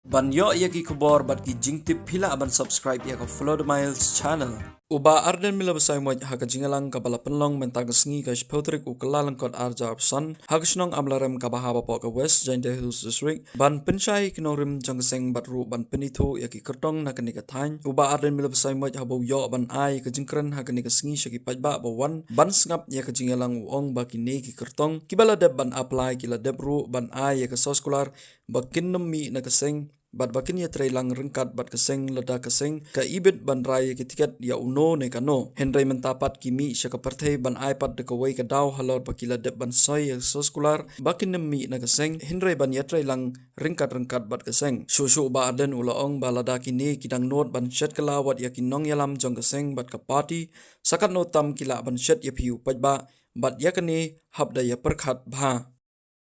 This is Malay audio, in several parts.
Banyo ia ki kubor bat ki jingtip pila aban subscribe ia ka follow the miles channel. Uba arden mila basai mo haka jingalang kabala penlong mentagas ngi ka spotrik u kalalang kot arja opson hagsnong amlarem ka bahaba po ka west jain hills district ban penchai kinorim jangseng batru ban penitho ia ki kertong na kanika thain uba arden mila basai mo habo yo ban ai ka jingkran haka nika sngi shaki pajba bawan ban sngap ia ka jingalang ong ba ki ne ki kertong kibala deb ban apply kila debru ban ai ia ka soskolar bakin mi na kaseng bat bakin ya trailang rengkat bat keseng leda keseng ka ibet ban raya ki tiket ya uno ne kano Henry mentapat kimi syaka partai ban iPad de kawai ka daw halor bakila dep ban soy ya soskular bakin nemi na keseng Henry ban ya trailang rengkat bat keseng susu ba aden ulaong balada kini kidang not ban shet kelawat ya kinong yalam jong keseng bat ka party sakat notam kila ban shet ya piu pajba bat ya kini habda ya perkhat bha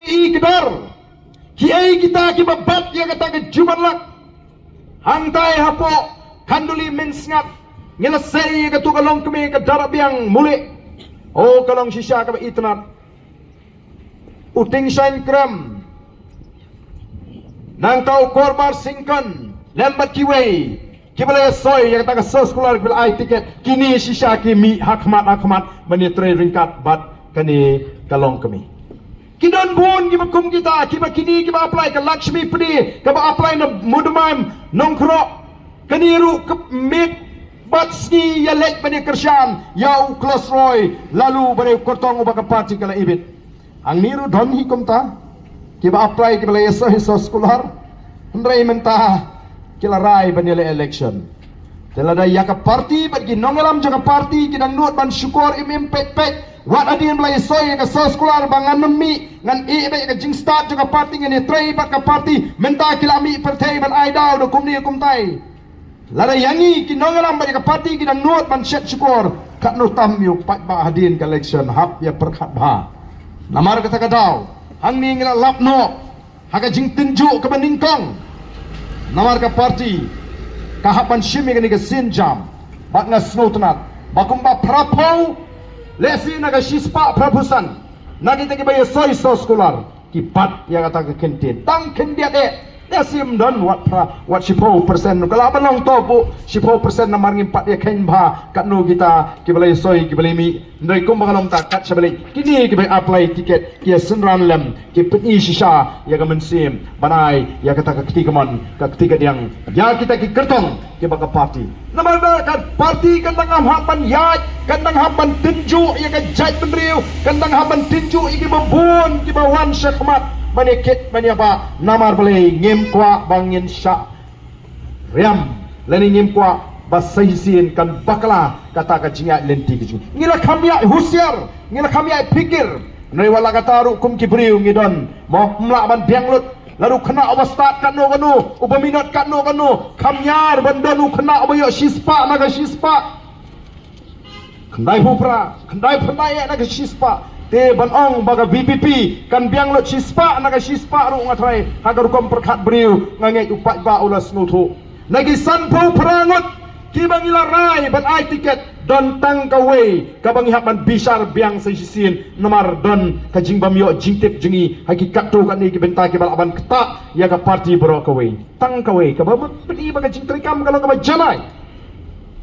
ikdar kiai kita kibabat ya kata ke jumanlak hantai hapo kanduli mensngat ngelesai ke tu kalong kemi ke darab yang mulik oh kalong sisa ke itnat uting sain kram nang tau korbar singkan lembat kiwei kibale soy ya kata ke sekolah bil ai tiket kini sisa kimi hakmat menitrai ringkat bat kani kalong kemi Kidon bun kiba kum kita kiba kini kiba apply ke Lakshmi Pedi kiba apply na mudumam nongkro kaniru ke mit batsni ya lek bani kershan ya close roy lalu bani kortong ubaka party kala ibit ang niru don hikum ta kiba apply kiba la yesa sekolah ndrai menta kila rai bani election telada ya ka party bagi nongalam jaga party kidang nut ban syukur imim pet wat adin belai soy ka sekolah bangan nemi ngan ibe ka jing start jaga party ngani tray bat ka party menta kilami pertai ban aidau do kumni kumtai lada yangi kinongalam bagi ka party kidang nut ban syet syukur kat no tamyu pat ba hadin ka election hap ya perkhat ba namar kata kadau hang ni ngila lapno haga jing tunjuk ka baningkong namar ka party kahapan shimi kani ka sinjam bat nga snowtnat bakumba prapau lesi naga shispa prabusan nagi tegi bayi soy sekolah kipat yang kata ke kentin tang kendiat lesim don wat shipo persen kalau apa long topu shipo persen namar ngimpat ya kenba kat nu kita kibalai soy kibalai mi ndai kum bangalom tak kat sabalai kini kibai apply tiket kia senran lem ki peni shisha ya ka mensim banai ya kata ke ketiga mon ke ketiga yang ya kita ki kertong ki baka party namar kat party kandang hapan yaj kandang hapan tinju ya ka jaj penriu kandang hapan tinju iki babun ki bawan syakmat bani kit bani apa namar boleh ngem kwa bangin syak riam leni ngem kwa basaisin kan bakla kata ka jingat lenti keju ngila kamya husiar ngila kamya pikir nai wala kata rukum kibriu ngidon mo mlak ban bianglut lalu kena obastat kat no kanu ubaminat kat no kanu kamyar bandanu kena obayo shispa naga shispa kendai hupra kendai pendai naga shispa te banong baga VPP kan biang lot shispa naga shispa ru ngatrai hagar kom perkat briu ngangai upat ba ulas nutu lagi sanpo perangot kibang ilarai ban ai tiket don tang kawai kabang hapan bisar biang sisisin nomor don kajing bamyo jingtip jengi hakikat tu kan ni kibenta kibal aban ketak ya ka party bro kawai tang kawai kabang peni baga jingtrikam kalau kabang jamai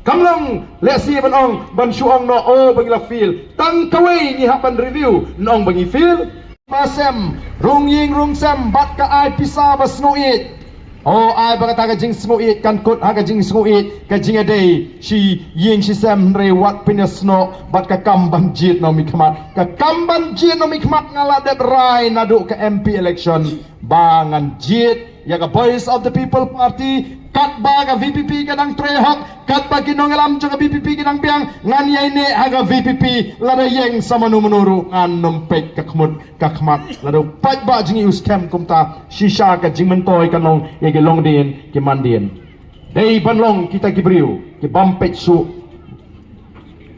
kamlong lesi banong ban suong no o bagila feel tang kawai ni hapan review nong bagi feel pasem rung ying rung sem bat ka ai pisa basnuit oh ai bagata ka jing snuit kan kut ha ka jing snuit ka jing adai si ying si sem re wat pinesno bat ka kamban jit no mikmat ka kamban jit no mikmat ngala det rai nadu ka MP election bangan jit ya ka voice of the people party kat baga VPP kadang trehok kat bagi nongalam juga VPP kadang biang ngan yai ne haga VPP lada yeng sama nu menuru ngan nempek kakmat lada pat ba jingi uskem kumta shisha ka jing mentoy kanong ye ge long din ki mandien dei banlong kita kibriu ki bampet su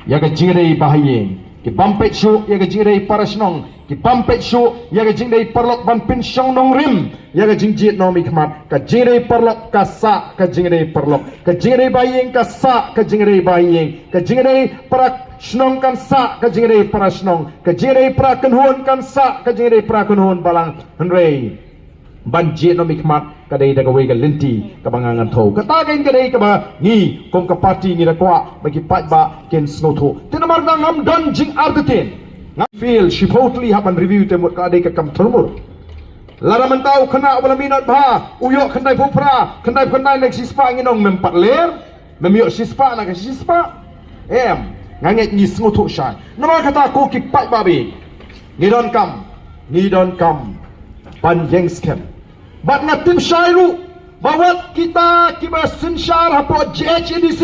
ya ga jingrei bahayeng ki bampet su ya ga jingrei parasnong ki bampet su ya ga jingrei parlok ban pensyong nong rim ya ka jingjit no mikmat ka jingre perlok ka sa ka jingre perlok ka jingre baying ka sa ka jingre baying ka jingre para snong kan sa ka jingre para snong ka jingre para kenhun kan sa ka jingre para kenhun balang henrei ban je no mikmat kadai daga wei galinti kabangangan tho kata kain kadai ka ba ngi kom ka party ni rakwa bagi pat ba ken snow tho tinamar na ngam don jing argatin ngam feel shipotli haban review temut kadai ka kam thermur lara mentau kena bala minat ba uyok kendai pupra kendai nek sispa nginong mempat ler memiyok sispa na ka sispa nganget ni snow tho shan nama kata ko ki pat babi ngidon kam pan yengskem bat na tim shairu bawat kita kiba sinshar hapo JHDC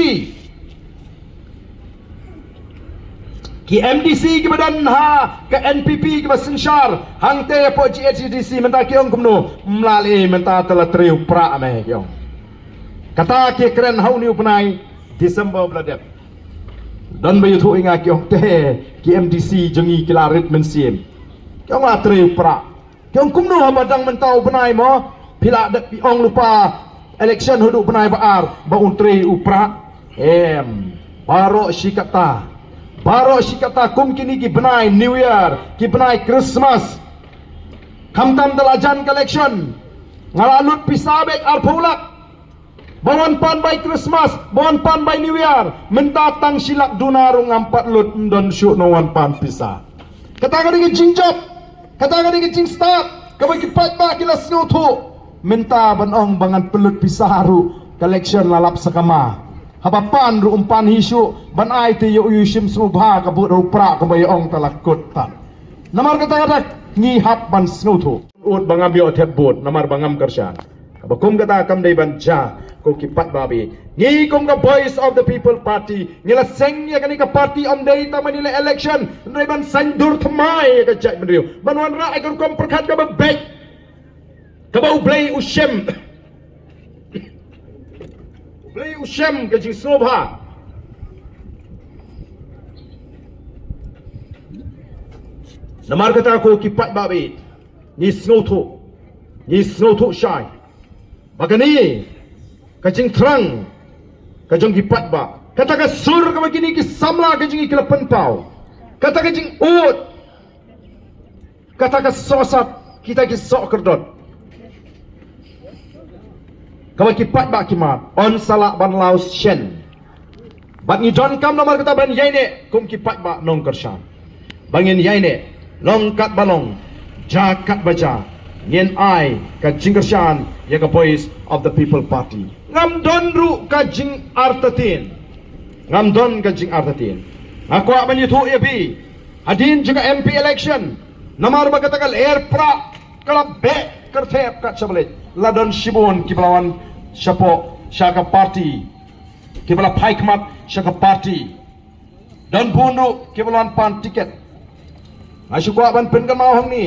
ki MDC kiba dan ha ke NPP kiba sinshar hangte hapo JHDC menta kiong kumno mlali menta tala triu pra me kiong kata ki keren hau ni upnai December bladep dan bayu thu inga kiong te ki MDC jengi kilarit mensiem kiong la triu pra kiong kumno hamadang mentau benai mo pila dak piong lupa election hudu benai baar ba untri upra baro shikata kum kini ki benai new year ki benai Christmas kamtam dalajan election ngalalut pisabek arpulak bawan pan by Christmas bawan pan by new year mentatang silak dunarung ampat lut ndon syuk no wan pan pisa kata ka jingjop kata ka jing start kabay kipat ba kila snow tho minta banong bangan pelut pisaharu collection lalap sakama habapan ru umpan hisu ban ai te yu yushim smubha kabut ru pra kabayong talakut tan namar kata ngi hap ban snow tho ut bangam yo thet bot namar bangam karshan kabakum kata kam dai ban ja ko kipat babi ngi kum ka voice of the people party ngila seng ya kani ka party om dai ta manila election ndai ban sandur thamai ka jai bendriu ban wan ra ikon kom perkhat ka bek kabau play ushem ke jing snobha namar kata ko kipat babi ni snow tho shai bagani kajing terang kajong kipat ba kata ka sur ka begini ki samla kajing ikelapan pau kata kajing ut kata ka sosat kita ki sok kerdot kawai kipat ba kimat on salak ban laus shen bat ni don kam nomor kata ban yaine kum kipat ba nong kershan bangin yaine long kat balong jakat baja nyen ai ka jingkershan ya ka voice of the people party ngam don ru ka jing artatin aku ban yutu ebi adin juga MP election namar ba katakal air pra kala be kerthep ka chablet ladon shibon kiblawan syapo syaka party kibla paikmat syaka party dan bundu kiblawan pan tiket asyuk ban pen kan mau hang ni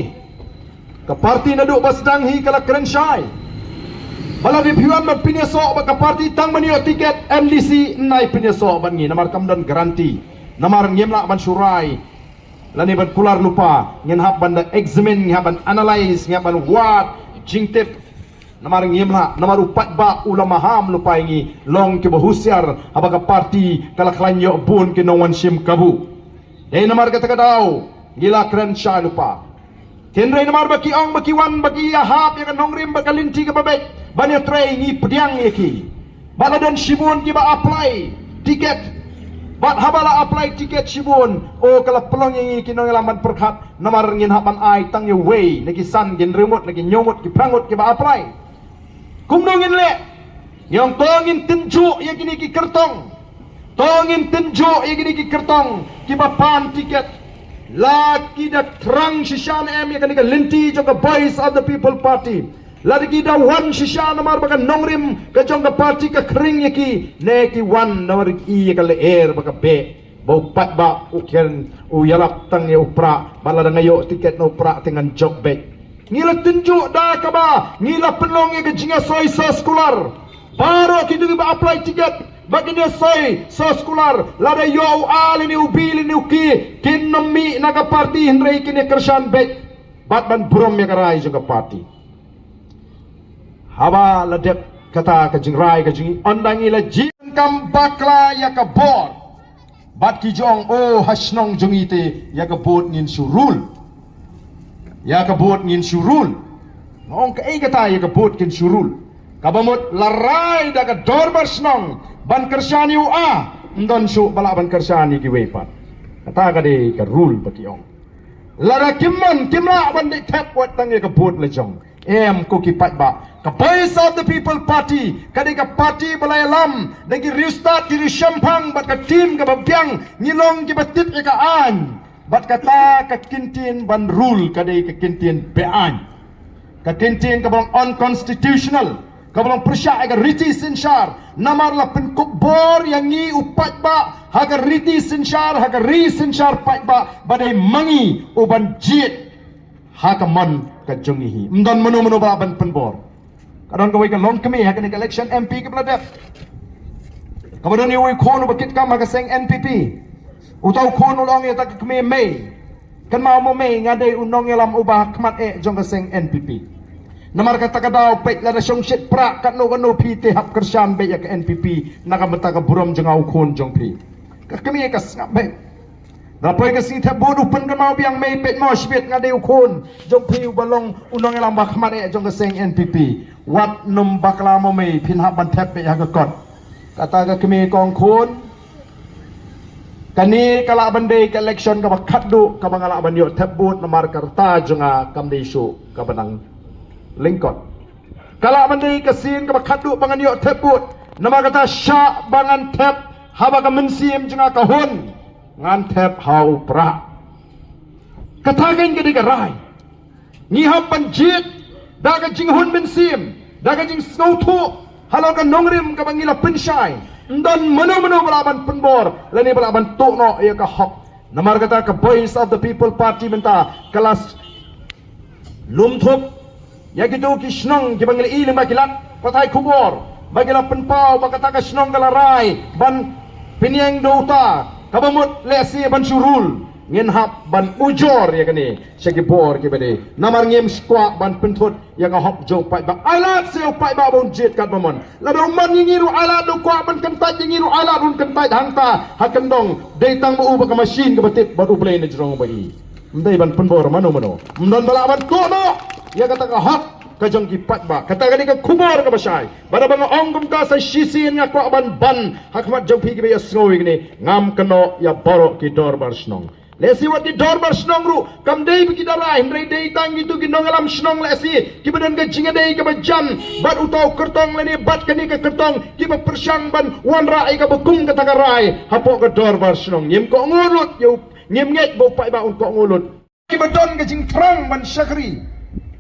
ka party na du basdang hi kala keren syai bala reviewan ma pinesok ba ka party tang manio tiket MDC nai pinesok ban ngi namar kam dan garanti namar ngemla ban surai lani ban kular lupa ngen hab ban examine ngab ban analyze ngab ban wat jingtep namar ngemla namar upat ba ulama ham lupa ngi long ke bahusiar abaga party kala klanyo bun ke nonwan sim kabu dei namar kata kadau gila keren syai lupa Kendrai namar baki ong baki wan baki ahap yang nongrim bakalinti ke babek banyak tray ni pediang yaki baladan shibun ki ba apply tiket bat habala apply tiket shibun oh kalau pelong yang ki nong laman perkhat namar ngin hapan ai tang ye way naki san gen remote naki nyomot ki prangot ki ba apply kum nongin le yang tongin tenju yang kini ki kertong tongin tenju yang kini ki kertong ki ba pan tiket laki da terang shishan em ya kanika linti joka voice of the people party lagi da wan shishan namar baka nongrim ka jonga party ka kring yaki neki wan namar i ka le air baka be bau pat ba uken u yarap tang ya upra bala da ngayo tiket no upra dengan jok be ngila tunjuk da ka ba ngila penong ya ka jinga soy sekolah baru kita ba apply tiket bagi dia soy sekolah lada yo al ini ubil ini uki kinami naga party hindrai kini kershan bet batban brom ya karai juga party haba ladep kata kajing rai kajing ondangi la jin kam bakla ya ka bor bat ki jong oh hasnong jongite ya ka bot ngin surul ngong ka kata ya kabut kin syurul kabamut larai da ka dorbar snong ban kersyani ndon su bala ban kersyani ki wepat kata ka de ka rule baki ong lara kimon kimla ban de tap wat tang ya kabut lejong ko kipat ba ka voice of the people party kadika party balai lam dagi restart diri syampang bat ka team ka babyang ngilong ki batit ka an bat kata ka kintin ban rule kadai ka kintin bean ka kintin ka bang unconstitutional ka bang persya ka riti sinshar namar la penkubor yang ngi upat ba haga riti sinshar haga ri sinshar pat ba badai mangi uban jit hakaman kajongihi mdon menu baban penbor kadon kawai ka long kami hakan election MP ke bladap kabadon ni kono bakit kam haga seng NPP utaw kono long ya tak kami may kan mau mo may ngade unong yalam ubah kmat jong ka seng NPP namar kata kadaw pek la syong shit pra kat no pite hap kersan be ya ka NPP nakamata ka burom jong au kon jong pi kami ka snap be Dapoy kasi tabudu pen mau biang may pet mo shbet ngade ukon jong piu balong unong elam bakmat jong keseng NPP wat num bakla mo may pinha ban tap be hagakot kata ka kami kong kon kani kala bande ka election ka bakaddu ka bangala ban yo tabut namar karta jonga kamdesu ka banang lingkot kala bande ka sin ka bakaddu bangan yo tabut namar kata sya bangan tap haba ka mensim jonga kahon ngantep hau pra katagan ke diga rai ngihap banjit daga jinghun mensim daga jing snowtu halau ka nongrim ka bangila pensyai ndon menu balaban penbor lani balaban tokno ya ka hok namar kata ka voice of the people party menta kelas lumthup ya gitu kisnong ki bangila ilim bagilat patai kubor bagila penpau bakata ka snong galarai ban piniang douta kabamut lesi ban surul ngin hap ban ujor ya kani segi bor ki bade namar ngim skwa ban pentut ya ka hop jong pai ba alat seo pai ba bon jet kat mamon la do man ngiru alat do kwa ban kentai ngiru alat un kentai hangta hakendong deitang mo uba ka machine ka batit baru play na jrong bai mdai ban penbor mano mdon bala ban tono ya kata ka hop kajong kipat ba kata kali ka kubor ka basay bara bang ongum ka sa shisin nga kwa ban hakmat jong pi gibe yasngoy ni ngam kano ya boro ki dorbar snong lesi wat ki dorbar snong ru kam dei bi kidara hindrai dei tang gitu ginong alam snong lesi ki badan ka jinga dei ka bajan bat utau kertong leni bat kani ka kertong ki ba persyang ban wan rai ka bekum ka tagarai hapo ka dorbar snong nyim ko ngulut yu nyim nget bo pai ba un ko ngulut ki badon ka jing trang ban syakri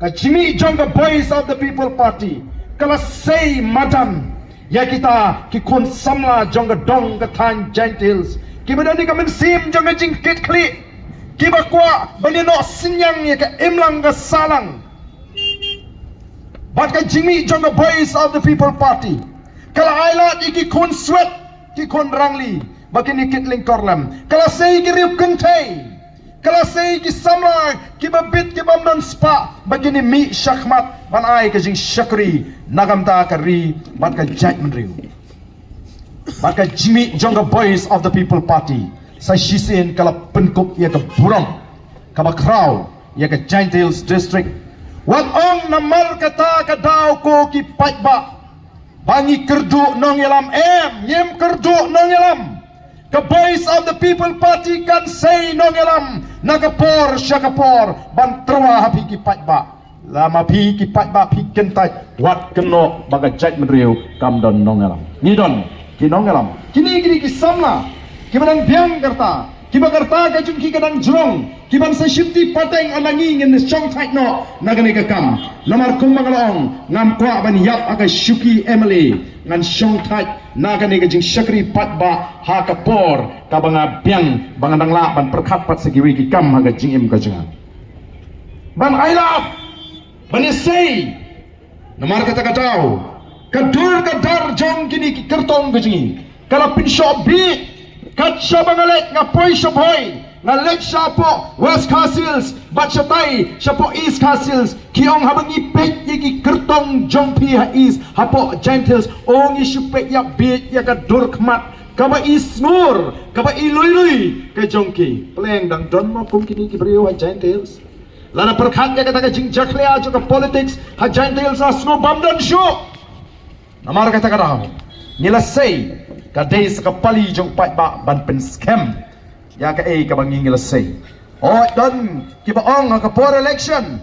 Kajimi jong the voice of the people party kala say madam ya kita ki kun samla jong dong ka tan gentils ki badani ka men sim jong jing kit kli ki ba kwa bani no sinyang ya ka imlang ka salang but kajimi jong the voice of the people party kala ailat ki kun sweat ki kun rangli bakini kit ling korlam kala say ki riup kentai kala say ki samla ki babit ki bamdan spa bagini mi syakmat ban ai ka jing syakri nagamta ka ri bat ka jait menriu bat ka jimi jonga voice of the people party sa shisin kala penkup ya ka buram ka bakraw ya ka Giantils district wat ong namal kata ka daw ko ki patba bangi kerdu nong yalam nyem kerdu nong yalam ka voice of the people party kan say nong yalam nagapor syakapor ban trawa hapi ki patba lama pi ki patba pi kentai wat keno baga jait menriu kam don nong yalam ni don ki nong yalam kini ki samla ki manang biang karta ki bagarta ka jung ki kadang jrong ki ban sa shifti pateng anangi ngin chong thait no nagani ka kam lamar kum magalong ngam kwa ban yap aga shuki emily ngan chong thait nagani ka jing syakri patba ha kapor ka banga biang bangandang la ban perkhat pat segiwi ki kam haga jing im ka jangan ban aila ban sei namar kata katau kadur kadar jong kini ki kertong ka jing kala pin shop bi kat shabangalet nga poi shophoy nga lek shapo west castles bat shatai shapo east castles kiong habang ipet yaki kertong jongpi ha east hapo Giantils ong isupet ya bit ya ka durkmat kaba isnur kaba iluy ka jongki pleng dang don mo kung kini ki brio ha Giantils Lana perkhat ya kata jing jaklia juga politics ha Gentiles na snow bamdan show. Namar kata kata ngilasay kadai sekapali jong pat ba ban pen scam ya ka ka bangi ngilasay. Oh dan kibaong ka for election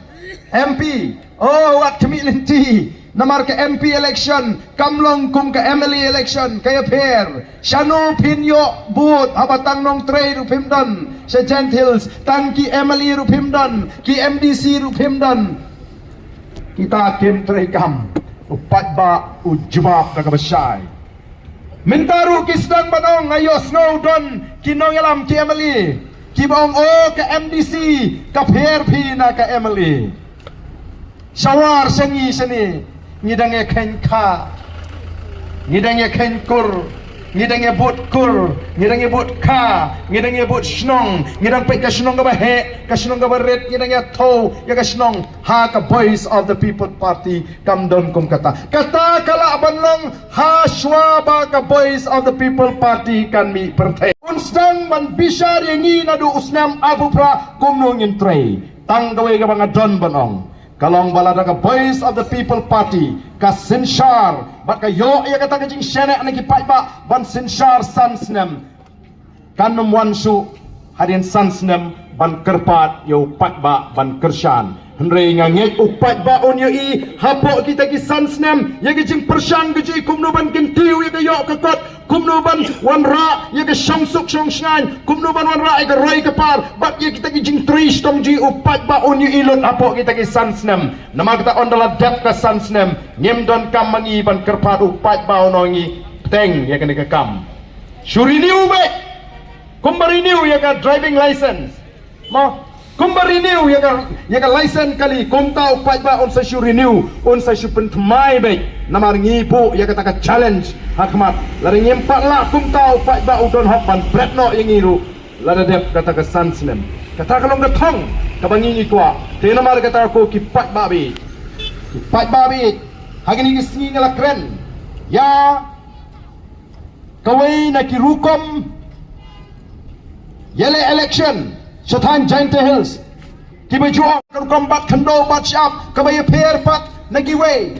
MP. Oh wat community namar ka MP election kamlong kum ka MLA election kaya per shano pinyo but habatang nong trade rupimdan sa Gentiles tang ki MLA rupimdan ki MDC rupimdan kita kim trade kam upat ba ujbab ka kabasay mintaru kisdang banong ayo snow don kinong yalam ki MLA ki baong o ka MDC ka per pina ka MLA shawar sangi sani ngidangnya kenka, ngidangnya kenkur, ngidangnya bot kur, ngidangnya bot ka, ngidangnya bot snong, ngidang pek ka snong ka bahe, ka snong ka baret, ngidangnya tau, ya ka snong, ha ka voice of the people party, kam don kum kata kala banlong ha swaba ka voice of the people party kan mi pertai. Unstang man bishar yang na do usnam abu pra kum no ngin tray, tang gawe ka mga don banong. Kalong balada ka voice of the people party ka sinshar bat ka yo ya kata ka jing shenek na kipai ba ban sinshar sansnem kanum wansu hadian sansnem ban kerpat yo pat ba ban kershan henre ngangek upat ba on yo I hapo kita ki sansnem ya ka jing pershan ka jing kumno ban kentiu ya ka yo ka kot kumno ban wanra ya ka shamsuk shongshan kumno ban wanra ya ka roi ka par bat ya kita ki jing trish tong ji upat ba on yo ilot hapo kita ki sansnem nama kita on dalam dep ka sansnem ngem don kam mangi ban kerpat upat ba onongi teng ya ka ni ka kam shuri niu be kumbari niu ya ka driving license ma kumbari renew ya ka license kali kumta upat ba on sa shu renew on sa shu pentmai be namar ngipu ya ka taka challenge hakmat lari nyempat la kumta upat ba udon hok ban bretno yang ngiru lada dep kata ka sansnem kata kalong ka thong ka bangi ni kwa te namar kata ko ki pat ba be hagini ki singi ngala kren ya kawai na ki rukom yele election Satan Gentiles kiba juak karukom bat kando bat syap kabaya per pat nagiwe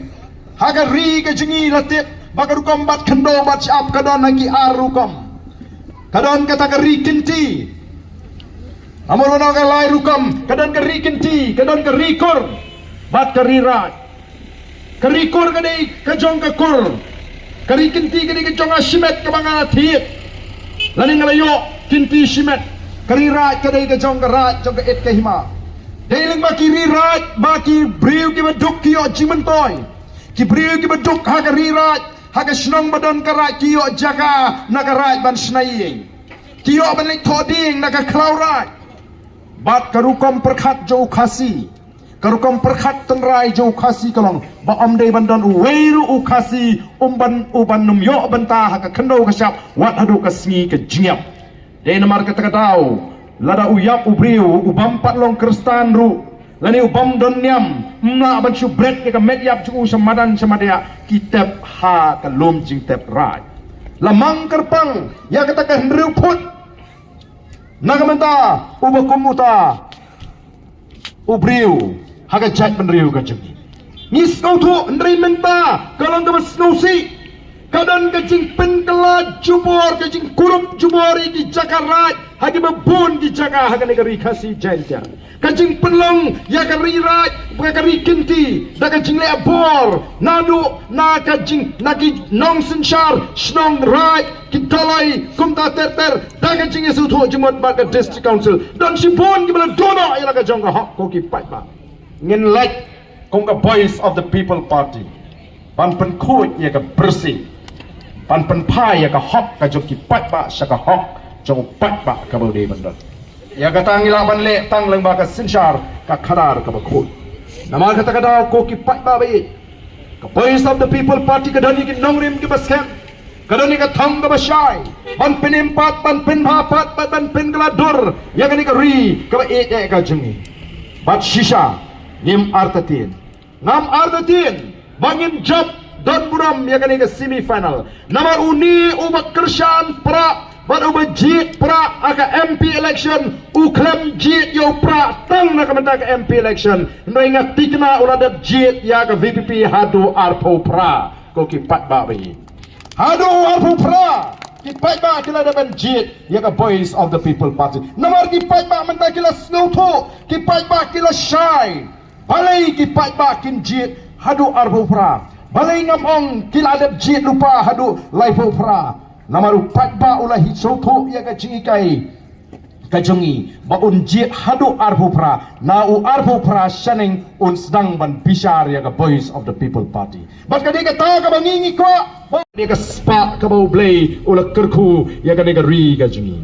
haga ri ka jingi latit bakarukom bat kando bat syap kadon nagi arukom kadon kata ka ri kinti amul no ka lai rukom kadon ka ri kinti kadon ka ri kur bat ka ri rat ka ri kur ka dei ka jong ka kur ka ri kinti ka dei ka jong asimet ka banga thiet laning ngalayo kinti simet kari raj kadai ka jong ka raj jong ka et ka hima deling ma kiri raj ma ki briu ki baduk ki o jimentoy ki briu ki baduk ha ka ri raj ha ka snong badon ka raj ki o jaga na ka raj ban snai ki o ban lik thoding na ka klau raj bat karukom perkhat jo khasi karukom perkhat tenrai jo khasi kalong ba om dei bandon weiru u khasi umban num yo banta ha ka khando ka syap wat hadu ka sngi ka jingyap Dei namar kata tau lada uyap ubriu ubam patlong kristan ru lani ubam donyam na ban shu bread ka medyap ju samadan samadya kitab ha kalum jing tep raj lamang kerpang ya kata ka hendriu put nagamenta ubakumuta ubriu haga jat benriu ka jeng ngis kau tu hendri menta kalong ka snowsi kadang kajing penkela jubor kajing kurup jubori di Jakarta hagi babun di Jakarta hagi negeri kasih janja kajing penlong ya kari raj kari kinti da kajing le abor nadu na kajing nagi nong senshar snong raj kitolai kumta terter da kajing yesu tu jemot ba district council dan si bon gimana dono ya ka jong ka hok ko ki pai ba ngin like kong ka voice of the people party pan pen kuit ya ka bersih pan pai ya ka hok ka joki pat ba sa ka hok jong pat ba ka bode bandot ya ka tang ila ban le tang lang ba ka sinshar ka khadar ka ba khoi namar kata kada ko ki pat ba be ka voice of the people party ka dani ki nongrim ki baskem ka dani ka thong ka ba shai ban penim pat ban pen bha pat ban pen kala dur ya ka ni ka ri ka ba e ka jungi bat shisha nim artatin nam artatin bangin job Don Buram ya kani ke semi final. Nomor uni ubat Kershan pra bat ubat jit pra aka MP election uklem jit yo pra tang na kamenta ke MP election. Nringa tikna uladat jit ya ke VPP hadu arpo pra ko kipat ba bi. Hadu arpo pra kipat ba kila dapat jit ya ke Voice of the People Party. Nomor kipat ba menta kila snowto kipat ba kila shy. Balai kipat ba kin jit hadu arpo pra. Balai ngamong kila adat jit lupa hadu laipo pra. Namaru patba ulah hitsoto ya kacingikai kajongi ba unjit hadu arpupra na u arpupra shaning un sedang ban bishar ya ka Voice of the People Party bat ka dia ta ka bangingi ko dia ka spa ka bau blay ulah kerku ya ka dia ri kajongi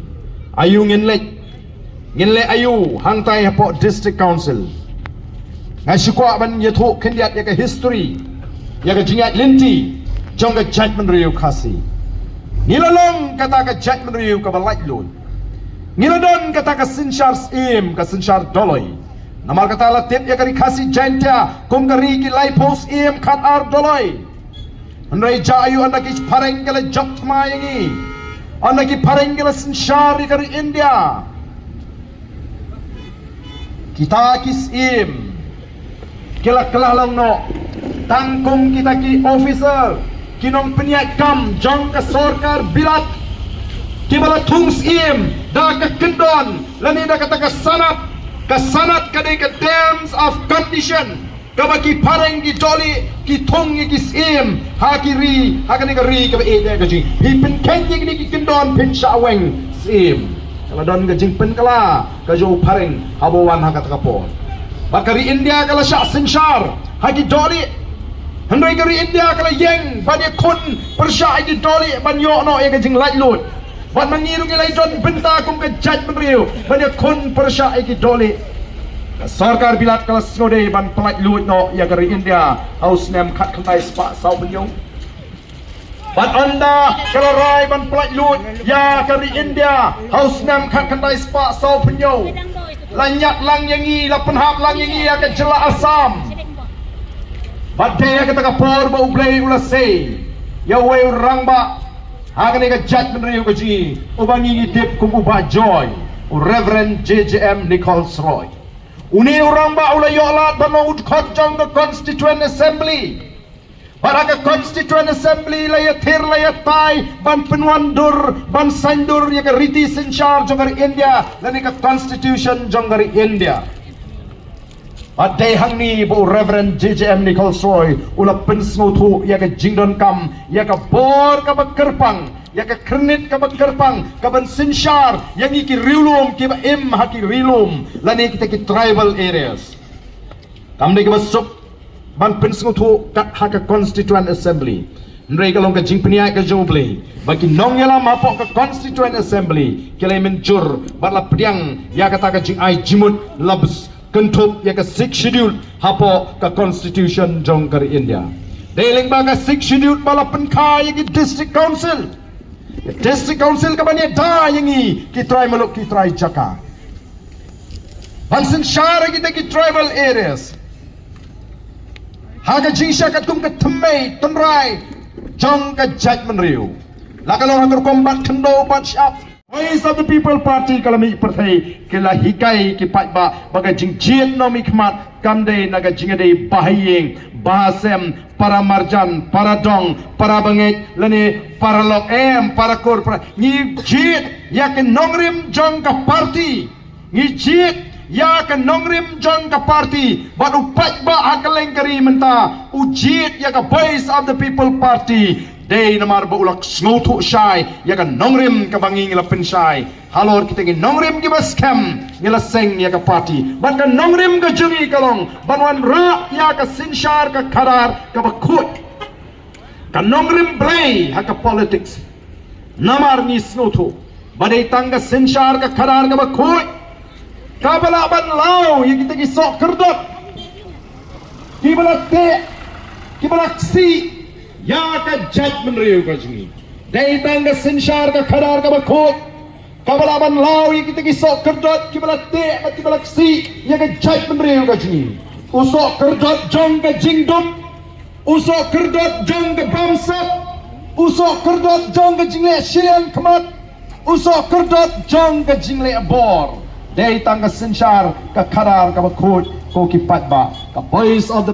ayu ngenlek ayu hangtai hapo district council ngasukwa ban yatho kendiat ya ka history ya ka jingat linti jong ka judgment riu kasi Nilalong kata ka judgment riu ka balai lun. Niladon kata ka sinshar im ka sinshar doloy. Namar kata latip ya kari kasi jenta kum kari ki laipos im kat ar doloy. Andai jayu anda ki pareng kala jok mayangi. Anda ki pareng kala sinshar kari India. Kita kis im. Kila kelalang no. Tangkum kita ki officer. Kinong peniat kam jong ke sorkar bilat kibala tungs im da ke kendon lani da kata kesanat kadai ke terms of condition kabaki pareng di doli ki tong ki sim hakiri hakani ke ri ke e da ke ji pin kenji ni ki kendon pin shaweng sim kala don ke jing pen kala ke jo pareng habawan hakat kapon bakari India kala syak sinshar haki doli Handai kari India kala yeng banyak kun persya di doli banyak no yang kajing light load. Ban mengirung ilai don benta kum ke judgment riu banyak kun persya di doli. Sarkar bilat kala snode ban light load no yang kari India haus nem kat kentai spa sau penyong. Ban anda kala rai ban light load ya kari India haus nem kat kentai spa sau penyong. Lanyak lang yangi lapan hap lang yangi ya ke jela Assam. Badai kata kapor ba ublay ula say ya way urang ba hagani ka judgment riu ka ji ubangi ngitip kum uba joy u Reverend JJM Nichols Roy uni urang ba ula yolat ba no udkot jong ka Constituent Assembly para ka Constituent Assembly layatir layatay ban penwandur ban sandur ya ka riti sinchar jong ka India lani ka Constitution jong ka India Badai hang ni bu Reverend JJM Nichols Roy ulap pensmutu ya ke jingdon kam ya ke bor ka bekerpang ya ke kernit ka bekerpang ka ban sinshar yang iki rilum ki ba im haki rilum lani kita ki tribal areas kam de ke besuk ban pensmutu kat haka Constituent Assembly Ndrei kalong ka jing peniai ka joble bagi nong yala mapok ka Constituent Assembly kila menjur batla pediang ya kata ka jing ai jimut labs kentup ya ke 6 schedule hapo ka Constitution jong kari India. Deling ba ka 6 schedule bala penka ya ki District Council. Ya District Council ka banya da yangi ki try maluk ki try jaka. Hansen shara kita ki tribal areas. Haga jingsha kat kum ka temai tenrai jong ka judgment riu. Lakalong hagar kombat kendo bat syap. Voice of the People Party kalami partai kila hikai ki patba baga jingjit no mikmat kamde naga jingade bahayeng bahasem para marjan para dong para bangit lani para lok para kor para ni jit ya ke nongrim jong ka party ni jit ya ke nongrim jong ka party bat upat ba akaleng kari menta ujit ya ka Voice of the People Party Day namar ba ulak snowtu syai ya kan nongrim ka bangi ngila pensai halor kita ki nongrim ki baskem ngila seng ya ka party ban ka nongrim ka jungi kalong banwan ra ya ka sinshar ka karar ka bakut ka nongrim blay ha ka politics namar ni snowtu badai tangga sinshar ka karar ka bakut ka bala ban law ya kita ki sok kerdot ki bala te ki bala si ya ka judgment riu ka jingi dai tangga sinshar ka khadar ka bakot kabalaban lawi kita kisok kerdot kibala te at kibala si ya ka judgment riu ka jingi usok kerdot jong ka jingdum Usok kerdot jong ke bamsak. Usok kerdot jong ke jingle Syrian kemat. Usok kerdot jong ke jingle bor. Dari tangga sensar ke karar ke bakut ko kipat ba. Ka boys of the